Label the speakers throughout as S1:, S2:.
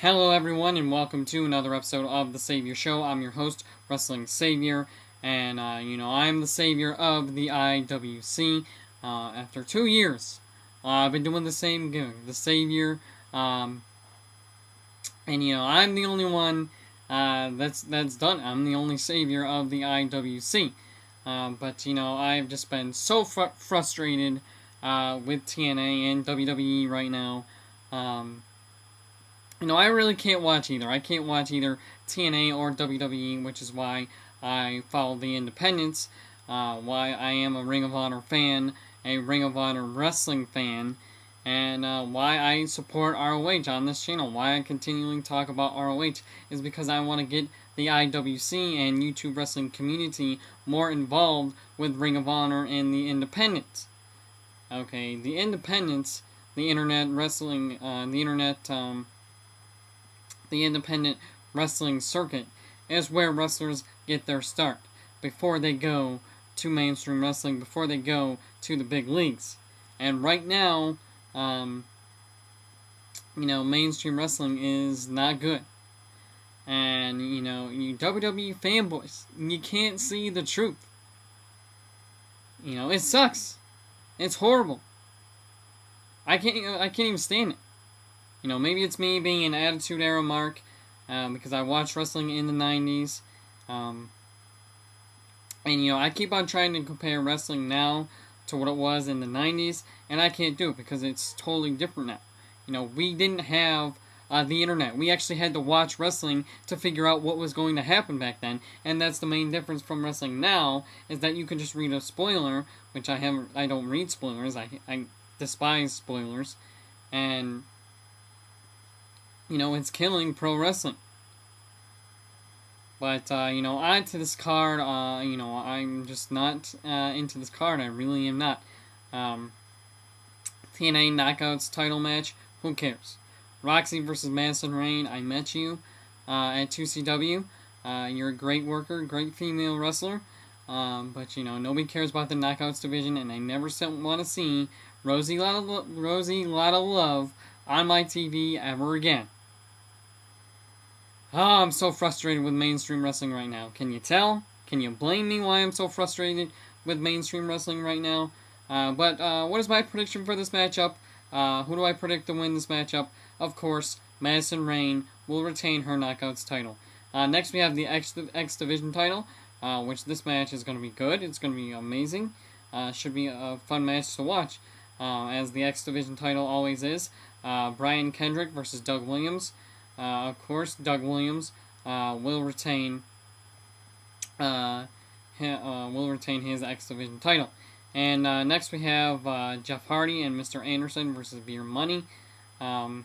S1: Hello everyone and welcome to another episode of The Saviour Show. I'm your host, Wrestling Saviour, and I'm the savior of the IWC. After 2 years, I've been doing the same gimmick, the Saviour, and I'm the only one that's done. I'm the only savior of the IWC. But I've just been so frustrated with TNA and WWE right now. I really can't watch either. I can't watch either TNA or WWE, which is why I follow the independents, why I am a Ring of Honor fan, a Ring of Honor wrestling fan, and why I support ROH on this channel. Why I continually talk about ROH is because I want to get the IWC and YouTube wrestling community more involved with Ring of Honor and the independents. Okay, the independents, the internet wrestling, the independent wrestling circuit is where wrestlers get their start before they go to mainstream wrestling, before they go to the big leagues. And right now, mainstream wrestling is not good. And, you WWE fanboys, you can't see the truth. It sucks. It's horrible. I can't even stand it. Maybe it's me being an Attitude Era mark, because I watched wrestling in the 90s. And, I keep on trying to compare wrestling now to what it was in the 90s, and I can't do it because it's totally different now. We didn't have the internet. We actually had to watch wrestling to figure out what was going to happen back then, and that's the main difference from wrestling now, is that you can just read a spoiler, which I don't read spoilers. I despise spoilers, and it's killing pro wrestling. But, on to this card, I'm just not into this card. I really am not. TNA Knockouts title match, who cares? Roxy versus Madison Rayne, I met you at 2CW. You're a great worker, great female wrestler. But, nobody cares about the Knockouts division, and I never want to see Rosie Lotta Love on my TV ever again. Oh, I'm so frustrated with mainstream wrestling right now. Can you tell? Can you blame me why I'm so frustrated with mainstream wrestling right now? But what is my prediction for this matchup? Who do I predict to win this matchup? Of course, Madison Rayne will retain her Knockouts title. Next, we have the X Division title, which this match is going to be good. It's going to be amazing. Should be a fun match to watch, as the X Division title always is. Brian Kendrick versus Doug Williams. Of course, Doug Williams will retain his X Division title. And next we have Jeff Hardy and Mr. Anderson versus Beer Money. I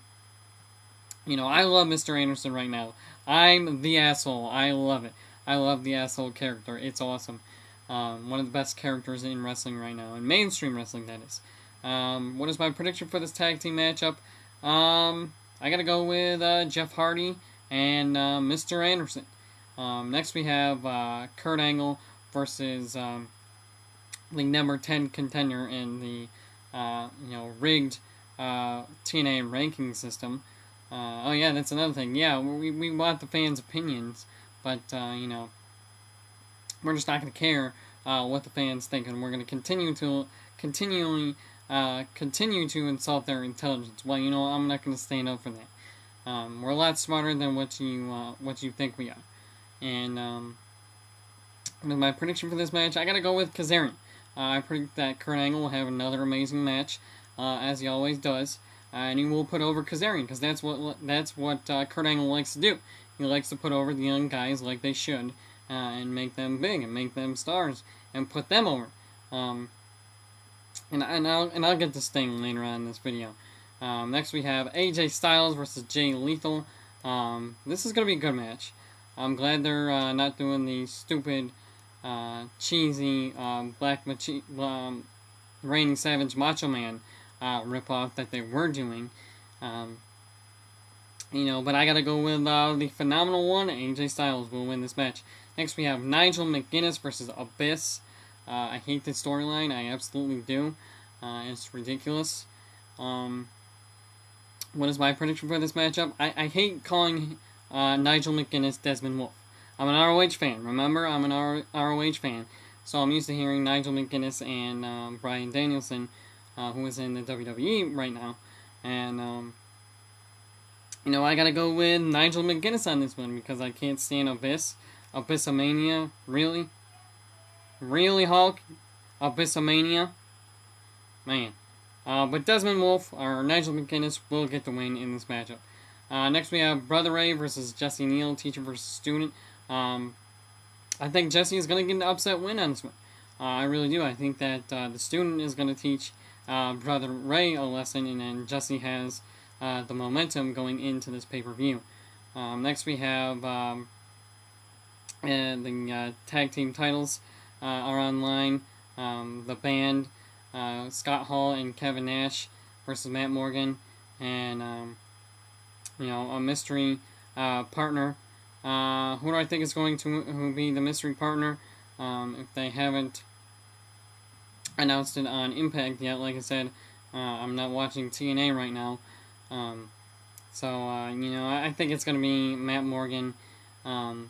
S1: love Mr. Anderson right now. I'm the asshole. I love it. I love the asshole character. It's awesome. One of the best characters in wrestling right now, in mainstream wrestling, that is. What is my prediction for this tag team matchup? I gotta go with Jeff Hardy and Mr. Anderson. Next we have Kurt Angle versus the number 10 contender in the rigged TNA ranking system. Oh yeah, that's another thing. Yeah, we want the fans' opinions, but we're just not gonna care what the fans think, and we're gonna continue to insult their intelligence. Well, I'm not going to stand up for that. We're a lot smarter than what you think we are. And with my prediction for this match, I got to go with Kazarian. I predict that Kurt Angle will have another amazing match, as he always does, and he will put over Kazarian, because that's what Kurt Angle likes to do. He likes to put over the young guys like they should, and make them big and make them stars and put them over. And I'll get to Sting later on in this video. Next we have AJ Styles versus Jay Lethal. This is going to be a good match. I'm glad they're not doing the stupid, cheesy, Reigning Savage Macho Man ripoff that they were doing. But I gotta go with the phenomenal one. AJ Styles will win this match. Next we have Nigel McGuinness versus Abyss. I hate this storyline. I absolutely do. It's ridiculous. What is my prediction for this matchup? I hate calling Nigel McGuinness Desmond Wolfe. I'm an ROH fan. Remember, I'm an ROH fan. So I'm used to hearing Nigel McGuinness and Bryan Danielson, who is in the WWE right now. And, I gotta go with Nigel McGuinness on this one because I can't stand Abyss. Abyssomania. Really? Really, Hulk? Abyssomania? Man. But Desmond Wolfe, or Nigel McGuinness, will get the win in this matchup. Next we have Brother Ray versus Jesse Neal, teacher versus student. I think Jesse is going to get an upset win on this one. I really do. I think that the student is going to teach Brother Ray a lesson, and then Jesse has the momentum going into this pay-per-view. Next we have the tag team titles are online. The band, Scott Hall and Kevin Nash versus Matt Morgan, and a mystery partner. Who do I think is going to be the mystery partner? If they haven't announced it on Impact yet, like I said, I'm not watching TNA right now. I think it's going to be Matt Morgan and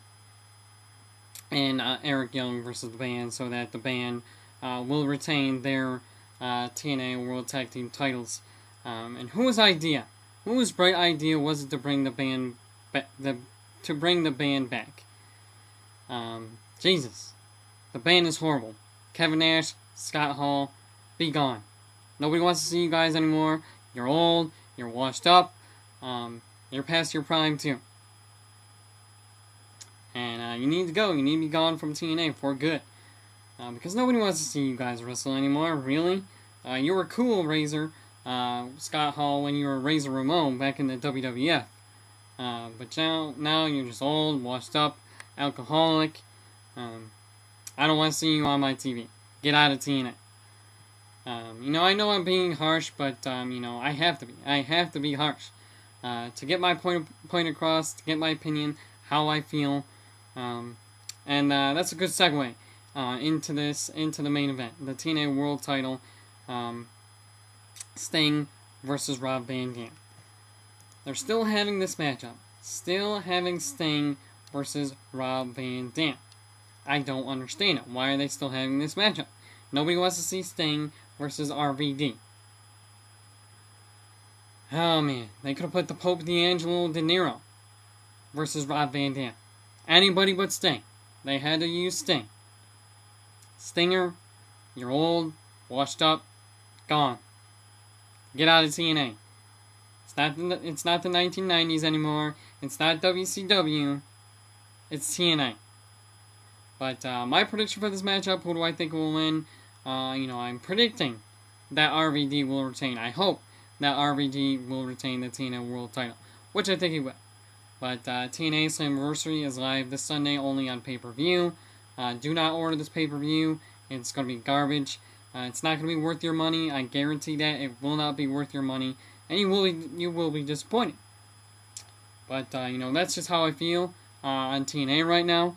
S1: Eric Young versus the band, so that the band will retain their TNA World Tag Team titles. And whose bright idea was it to bring the band back? Jesus. The band is horrible. Kevin Nash, Scott Hall, be gone. Nobody wants to see you guys anymore. You're old. You're washed up. You're past your prime, too. And you need to go. You need to be gone from TNA for good. Because nobody wants to see you guys wrestle anymore, really. You were cool, Razor, Scott Hall, when you were Razor Ramon back in the WWF. But now you're just old, washed up, alcoholic. I don't want to see you on my TV. Get out of TNA. I know I'm being harsh, but, I have to be. I have to be harsh. To get my point across, to get my opinion, how I feel. And that's a good segue into the main event. The TNA World Title, Sting versus Rob Van Dam. They're still having this matchup. Still having Sting versus Rob Van Dam. I don't understand it. Why are they still having this matchup? Nobody wants to see Sting versus RVD. Oh man, they could have put the Pope D'Angelo De Niro versus Rob Van Dam. Anybody but Sting. They had to use Sting. Stinger, you're old, washed up, gone. Get out of TNA. It's not the 1990s anymore. It's not WCW. It's TNA. But my prediction for this matchup, who do I think will win? I'm predicting that RVD will retain. I hope that RVD will retain the TNA World Title, which I think he will. But TNA Slammiversary is live this Sunday only on pay-per-view. Do not order this pay-per-view. It's going to be garbage. It's not going to be worth your money. I guarantee that it will not be worth your money. And you will be disappointed. But, that's just how I feel on TNA right now.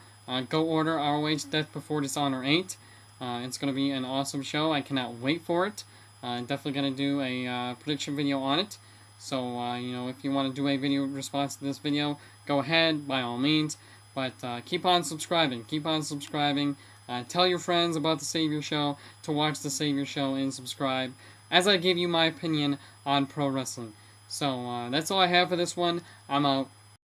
S1: Go order ROH Death Before Dishonor 8. It's going to be an awesome show. I cannot wait for it. Definitely going to do a prediction video on it. So, if you want to do a video response to this video, go ahead, by all means. But keep on subscribing. Keep on subscribing. Tell your friends about the Saviour Show to watch the Saviour Show and subscribe as I give you my opinion on pro wrestling. So, that's all I have for this one. I'm out.